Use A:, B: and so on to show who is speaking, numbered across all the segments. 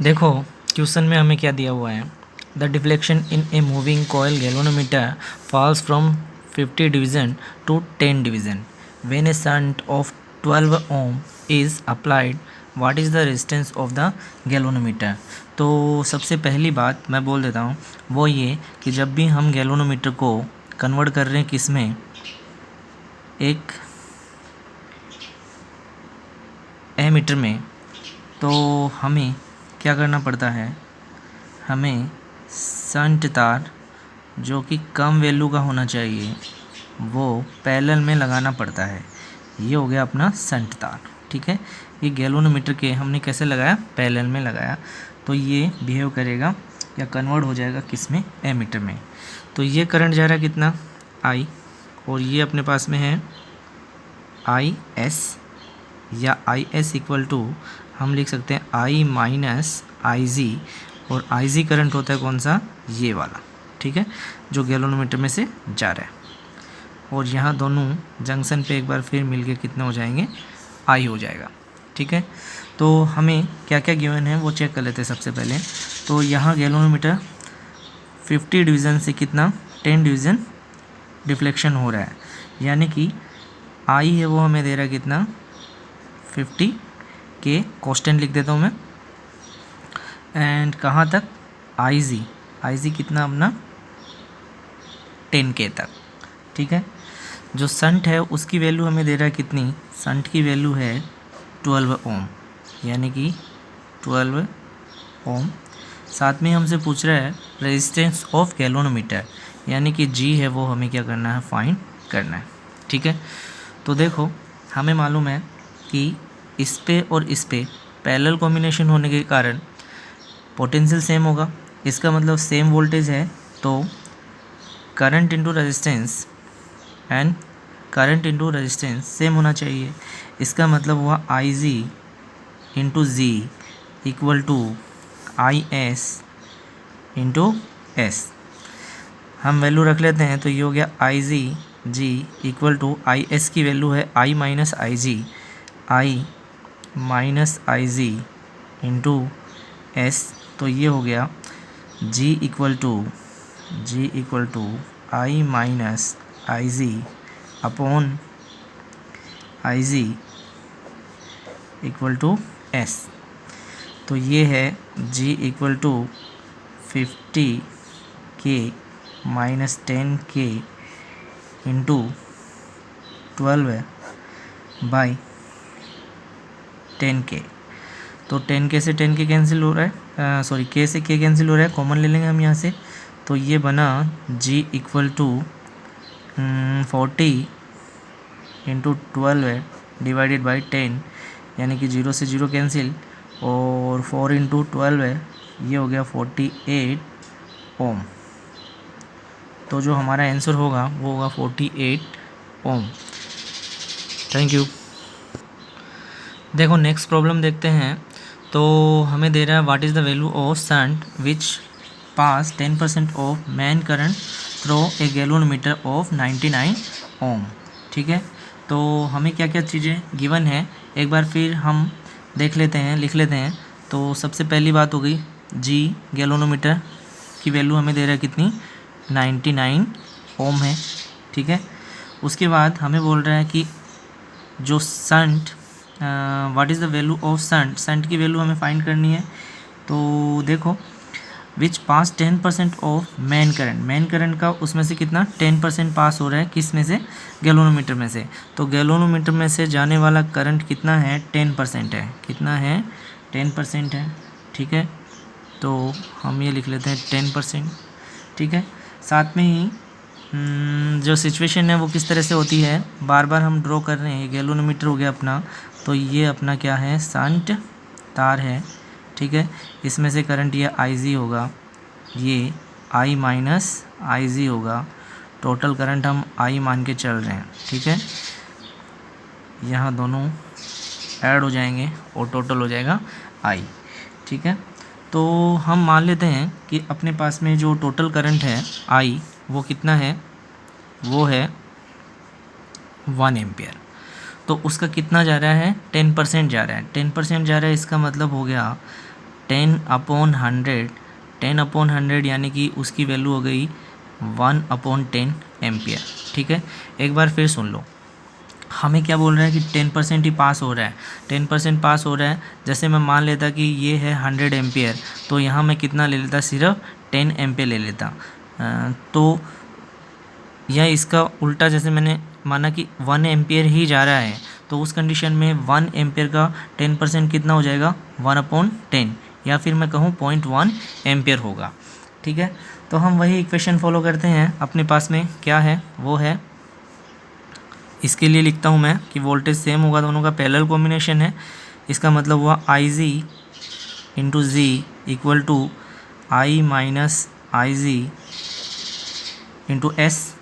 A: देखो क्वेश्चन में हमें क्या दिया हुआ है, the deflection in a moving coil galvanometer falls from 50 division to 10 division when a shunt of 12 ohm is applied, what is the resistance of the galvanometer. तो सबसे पहली बात मैं बोल देता हूँ वो ये कि जब भी हम गैल्वेनोमीटर को कन्वर्ट कर रहे हैं किस में, एक एमीटर में, तो हमें क्या करना पड़ता है, हमें शंट तार जो कि कम वैल्यू का होना चाहिए वो पैरेलल में लगाना पड़ता है। ये हो गया अपना शंट तार, ठीक है। ये गैल्वेनोमीटर के हमने कैसे लगाया, पैरेलल में लगाया, तो ये बिहेव करेगा या कन्वर्ट हो जाएगा किस में, एमीटर में। तो ये करंट जा रहा है कितना, आई, और ये अपने पास में है आई एस, या आई एस इक्वल टू हम लिख सकते हैं आई माइनस आई जी, और आई जी करंट होता है कौन सा, ये वाला, ठीक है, जो गैल्वेनोमीटर में से जा रहा है। और यहाँ दोनों जंक्शन पे एक बार फिर मिलके कितने हो जाएंगे, आई हो जाएगा, ठीक है। तो हमें क्या क्या गिवन है वो चेक कर लेते हैं सबसे पहले। तो यहाँ गैल्वेनोमीटर 50 डिवीज़न से कितना, 10 डिवीज़न डिफ्लेक्शन हो रहा है, यानी कि आई है वो हमें दे रहा है कितना, 50 के, कांस्टेंट लिख देता हूँ मैं, एंड कहाँ तक, आई जी कितना अपना 10K तक, ठीक है। जो शंट है उसकी वैल्यू हमें दे रहा है कितनी, शंट की वैल्यू है 12 ओम, यानी कि 12 ओम। साथ में हमसे पूछ रहा है रेजिस्टेंस ऑफ गैल्वेनोमीटर, यानी कि जी है वो हमें क्या करना है, फाइंड करना है, ठीक है। तो देखो हमें मालूम है कि इस पे और इस पे पैरेलल कॉम्बिनेशन होने के कारण पोटेंशियल सेम होगा, इसका मतलब सेम वोल्टेज है, तो current into resistance and current into resistance same होना चाहिए। इसका मतलब हुआ I G into G equal to I S into S. हम वैल्यू रख लेते हैं, तो ये हो गया I G equal to I S की वैल्यू है I minus I G into S, तो ये हो गया G equal to I minus I G upon I G equal to S. तो ये है जी equal to 50K minus 10K into 12/10K। तो 10K से 10K कैंसिल हो रहा है, सॉरी K से K कैंसिल हो रहा है, कॉमन ले लेंगे हम यहाँ से। तो ये बना G equal to 40 into 12 divided by 10, यानी कि 0 से 0 कैंसिल, और 4 इंटू 12 है, ये हो गया 48 ओम। तो जो हमारा आंसर होगा वो होगा 48 ओम। Thank you. देखो नेक्स्ट प्रॉब्लम देखते हैं। तो हमें दे रहा है what is the value of shunt which pass 10% of main current through a galvanometer of 99 ohm, ठीक है। तो हमें क्या क्या चीज़ें गिवन है एक बार फिर हम देख लेते हैं, लिख लेते हैं। तो सबसे पहली बात हो गई जी, गैल्वेनोमीटर की वैल्यू हमें दे रहा है कितनी, 99 ओम है, ठीक है। उसके बाद हमें बोल रहा है कि जो shunt, what is the value of shunt की वैल्यू हमें फाइंड करनी है। तो देखो विच पास 10% ऑफ मेन करंट का उसमें से कितना 10% पास हो रहा है, किस में से, गैल्वेनोमीटर में से। तो गैल्वेनोमीटर में से जाने वाला करंट कितना है, 10% है, कितना है, 10% है, ठीक है। तो हम ये लिख लेते हैं 10%, ठीक है। साथ में ही जो सिचुएशन है वो किस तरह से होती है, बार बार हम ड्रॉ कर रहे हैं। गैल्वेनोमीटर हो गया अपना, तो ये अपना क्या है, शंट तार है, ठीक है। इसमें से करंट ये आई जी होगा, ये आई माइनस आई जी होगा, टोटल करंट हम आई मान के चल रहे हैं, ठीक है। यहाँ दोनों ऐड हो जाएंगे और टोटल हो जाएगा आई, ठीक है। तो हम मान लेते हैं कि अपने पास में जो टोटल करंट है आई वो कितना है, वो है 1 एम्पियर। तो उसका कितना जा रहा है, 10% जा रहा है, 10% जा रहा है, इसका मतलब हो गया 10/100, 10/100 यानी कि उसकी वैल्यू हो गई 1/10 एम्पियर। ठीक है, एक बार फिर सुन लो, हमें क्या बोल रहा है कि 10% ही पास हो रहा है, 10% पास हो रहा है। जैसे मैं मान लेता कि ये है 100 एम्पियर, तो यहाँ मैं कितना ले लेता, सिर्फ 10 एम्पियर ले लेता। तो यह इसका उल्टा, जैसे मैंने माना कि 1 एम्पियर ही जा रहा है, तो उस कंडीशन में 1 एम्पियर का 10% कितना हो जाएगा, 1/10, या फिर मैं कहूँ 0.1 एम्पियर होगा। ठीक है, तो हम वही इक्वेशन फॉलो करते हैं। अपने पास में क्या है, वो है, इसके लिए लिखता हूँ मैं कि वोल्टेज सेम होगा, दोनों का पैरेलल कॉम्बिनेशन है। इसका मतलब हुआ IG into Z equal to I minus IG into S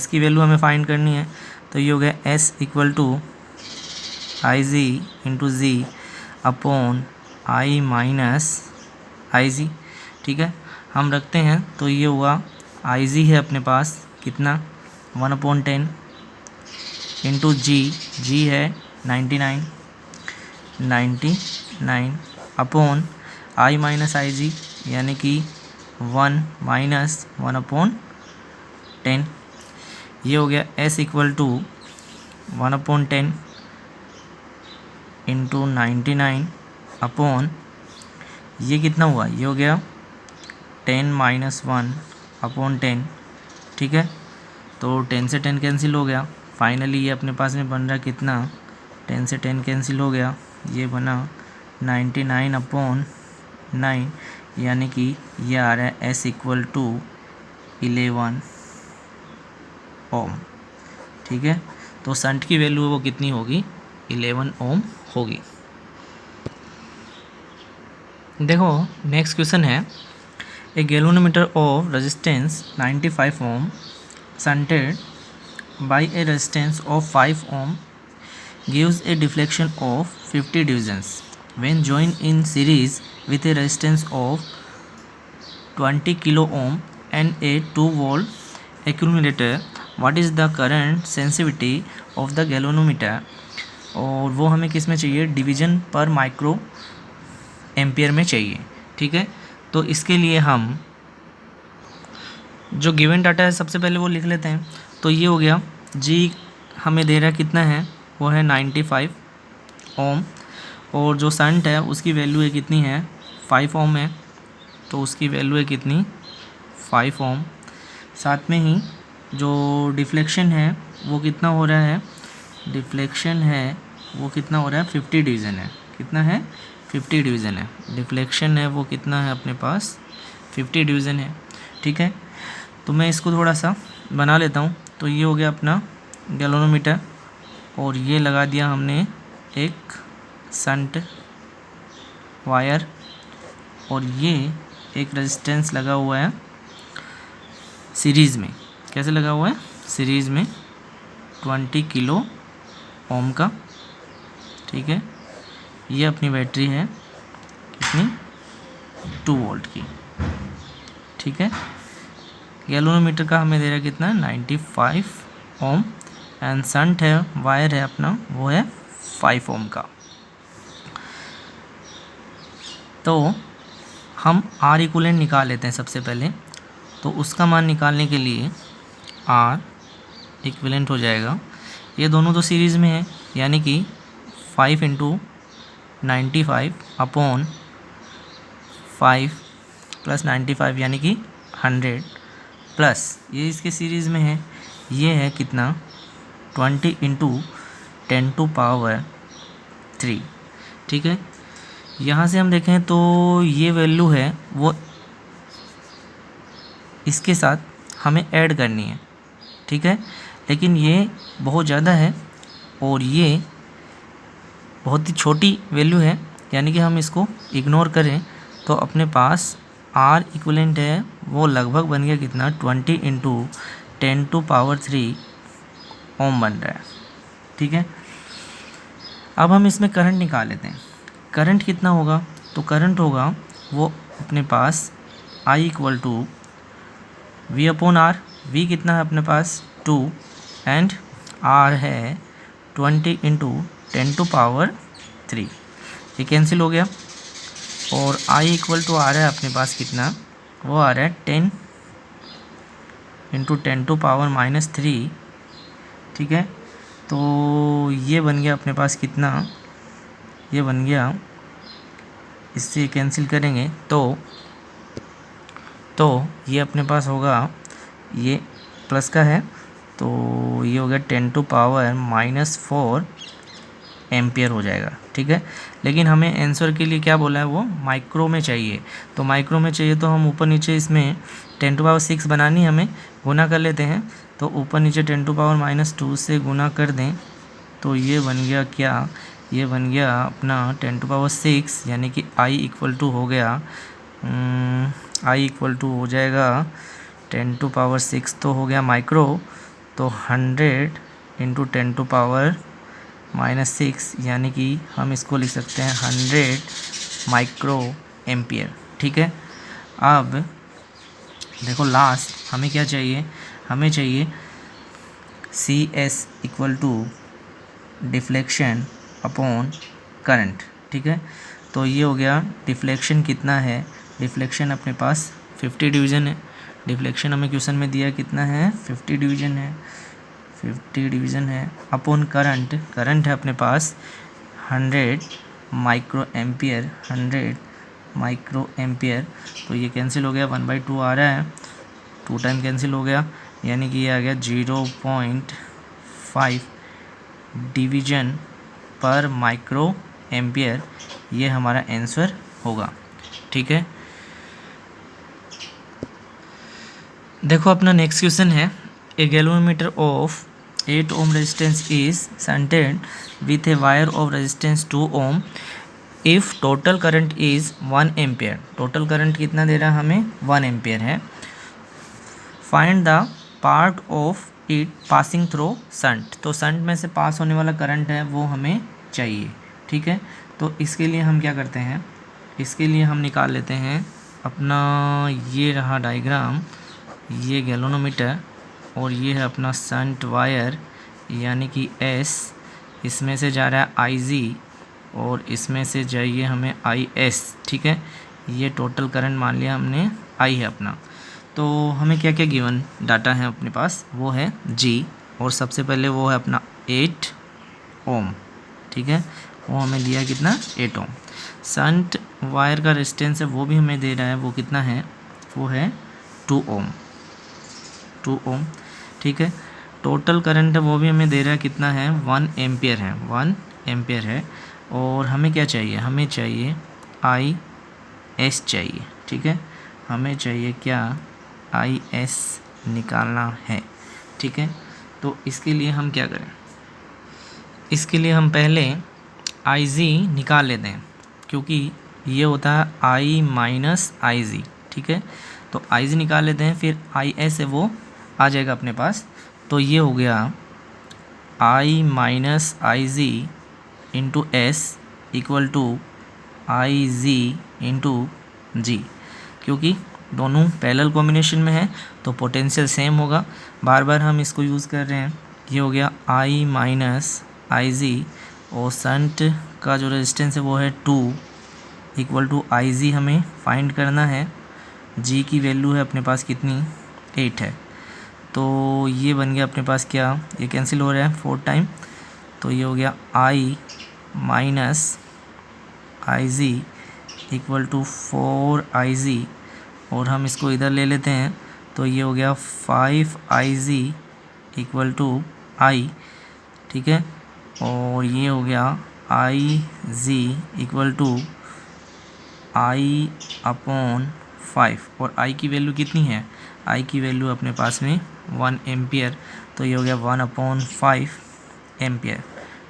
A: की वैल्यू हमें फाइंड करनी है, तो ये हो गया S equal to IG into Z upon I minus IG। ठीक है, हम रखते हैं, तो ये हुआ IG है अपने पास कितना, 1/10 इंटू जी है 99 अपॉन I माइनस IG यानी कि 1 माइनस 1/10। ये हो गया S equal to 1/10 into 99 upon, ये कितना हुआ, ये हो गया 10 माइनस 1/10। ठीक है, तो 10 से 10 कैंसिल हो गया। फाइनली ये अपने पास में बन रहा कितना, 10 से 10 कैंसिल हो गया, ये बना 99/9, यानी कि ये आ रहा है S इक्वल टू 11 ओम। ठीक है, तो शंट की वैल्यू वो कितनी होगी, 11 ओम होगी। देखो नेक्स्ट क्वेश्चन है, a galvanometer of resistance 95 ohm shunted by a resistance of 5 ohm gives a deflection of 50 divisions when joined in series with a resistance of 20 kilo ohm and a 2 volt accumulator. What is the current sensitivity of the galvanometer? और वो हमें किस में चाहिए, division पर micro ampere में चाहिए। ठीक है, तो इसके लिए हम जो गिवन डाटा है सबसे पहले वो लिख लेते हैं। तो ये हो गया, जी हमें दे रहा है कितना है, वो है 95 ओम, और जो शंट है उसकी वैल्यू है कितनी है, 5 ओम है, तो उसकी वैल्यू है कितनी, 5 ओम। साथ में ही जो डिफ्लेक्शन है वो कितना हो रहा है, डिफ्लेक्शन है वो कितना हो रहा है, 50 डिवीज़न है, कितना है, 50 डिवीज़न है। डिफ्लेक्शन है वो कितना है अपने पास, 50 डिवीज़न है। ठीक है, तो मैं इसको थोड़ा सा बना लेता हूँ। तो ये हो गया अपना गैल्वेनोमीटर, और ये लगा दिया हमने एक शंट वायर, और ये एक रेजिस्टेंस लगा हुआ है सीरीज़ में। कैसे लगा हुआ है, सीरीज़ में 20 किलो ओम का। ठीक है, ये अपनी बैटरी है कितनी, 2 वोल्ट की। ठीक है, गैल्वेनोमीटर का हमें दे रहा है कितना, 95 ओम, एंड शंट है, वायर है अपना, वो है 5 ओम का। तो हम R इक्विवेलेंट निकाल लेते हैं सबसे पहले। तो उसका मान निकालने के लिए R इक्विवेलेंट हो जाएगा, ये दोनों तो सीरीज़ में है, यानी कि 5 इंटू 95 अपॉन 5 प्लस 95 यानी कि 100 प्लस ये इसके सीरीज़ में है, ये है कितना, 20 इंटू 10⁻3। ठीक है, यहाँ से हम देखें तो ये वैल्यू है वो इसके साथ हमें ऐड करनी है। ठीक है, लेकिन ये बहुत ज़्यादा है और ये बहुत ही छोटी वैल्यू है, यानी कि हम इसको इग्नोर करें तो अपने पास R इक्विवेलेंट है वो लगभग बन गया कितना, 20 इंटू 10⁻3 ओम बन रहा है। ठीक है, अब हम इसमें करंट निकाल लेते हैं। करंट कितना होगा, तो करंट होगा वो अपने पास I equal to V upon R। V कितना है अपने पास, 2, एंड R है 20 इंटू 10⁻3। ये कैंसिल हो गया, और आई इक्वल टू आ रहा है अपने पास कितना, वो आ रहा है 10 इंटू 10⁻³ ठीक है। तो ये बन गया अपने पास कितना, ये बन गया, इससे कैंसिल करेंगे तो ये अपने पास होगा, ये प्लस का है तो ये हो गया 10⁻⁻4 एम्पियर हो जाएगा ठीक है। लेकिन हमें आंसर के लिए क्या बोला है, वो माइक्रो में चाहिए। तो माइक्रो में चाहिए तो हम ऊपर नीचे इसमें 10⁻6 बनानी हमें गुना कर लेते हैं। तो ऊपर नीचे 10⁻⁻2 से गुना कर दें तो ये बन गया क्या, ये बन गया अपना 10⁻6, यानी कि आई इक्वल टू हो गया, आई इक्वल टू हो जाएगा 10⁻6 तो हो गया माइक्रो, तो 100 इंटू 10⁻⁻6 यानी कि हम इसको लिख सकते हैं 100 माइक्रो एम्पियर ठीक है। अब देखो लास्ट हमें क्या चाहिए, हमें चाहिए CS equal to deflection upon current ठीक है। तो ये हो गया डिफ्लेक्शन कितना है, डिफ्लेक्शन अपने पास 50 डिवीज़न है, डिफ्लेक्शन हमें क्वेश्चन में दिया कितना है 50 डिवीज़न है, 50 डिवीज़न है अपॉन करंट, करंट है अपने पास 100 माइक्रो एम्पियर, 100 माइक्रो एम्पियर। तो ये कैंसिल हो गया, 1/2 आ रहा है, 2 टाइम कैंसिल हो गया, यानी कि ये आ गया 0.5 डिवीज़न पर माइक्रो एम्पियर, ये हमारा आंसर होगा ठीक है। देखो अपना नेक्स्ट क्वेश्चन है, a galvanometer of 8 ohm resistance is shunted with a wire of resistance 2 ohm if total current is 1 ampere. Total current कितना दे रहा है हमें, 1 एम्पियर है। Find the part of it passing through shunt. तो shunt में से पास होने वाला करंट है वो हमें चाहिए ठीक है। तो इसके लिए हम क्या करते हैं, इसके लिए हम निकाल लेते हैं अपना, ये रहा डायग्राम, ये गैल्वेनोमीटर और ये है अपना शंट वायर यानी कि S, इसमें से जा रहा है IG और इसमें से जाइए हमें IS ठीक है। ये टोटल करंट मान लिया हमने I है अपना। तो हमें क्या क्या गिवन डाटा है अपने पास, वो है G और सबसे पहले वो है अपना 8 ओम ठीक है, वो हमें दिया कितना 8 ओम। शंट वायर का रेजिस्टेंस है वो भी हमें दे रहा है, वो कितना है, वो है 2 ओम, 2 ओम ठीक है। टोटल करंट है वो भी हमें दे रहा है कितना है, 1 एम्पियर है, 1 एम्पियर है। और हमें क्या चाहिए, हमें चाहिए IS चाहिए ठीक है, हमें चाहिए क्या, IS निकालना है ठीक है। तो इसके लिए हम क्या करें, इसके लिए हम पहले IG निकाल लेते हैं, क्योंकि ये होता है I माइनस IG ठीक है। तो IG निकाल लेते हैं, फिर IS है वो आ जाएगा अपने पास। तो ये हो गया I minus IG into S equal to IG into G, क्योंकि दोनों पैरेलल कॉम्बिनेशन में है तो पोटेंशियल सेम होगा, बार बार हम इसको यूज़ कर रहे हैं। ये हो गया I माइनस IG और शंट का जो रेजिस्टेंस है वो है 2 इक्वल टू IG हमें फाइंड करना है, G की वैल्यू है अपने पास कितनी 8 है। तो ये बन गया अपने पास क्या, ये कैंसिल हो रहा है 4 टाइम, तो ये हो गया I minus IG equal to 4IG और हम इसको इधर ले लेते हैं तो ये हो गया 5IG इक्वल टू I ठीक है। और ये हो गया IG equal to I upon 5 और I की वैल्यू कितनी है, I की वैल्यू अपने पास में 1 एम्पियर, तो ये हो गया 1/5 एम्पियर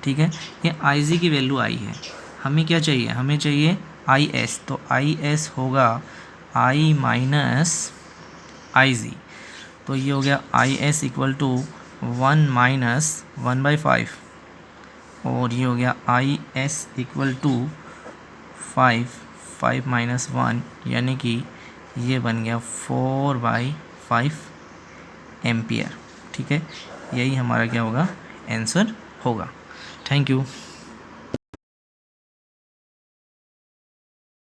A: ठीक है। ये IG की वैल्यू I है, हमें क्या चाहिए, हमें चाहिए IS, तो IS होगा I माइनस IG, तो ये हो गया IS इक्वल टू 1 माइनस 1/5 और ये हो गया IS इक्वल टू 5 माइनस 1 यानी कि ये बन गया 4/5 एम्पियर ठीक है। यही हमारा क्या होगा, आंसर होगा। Thank you.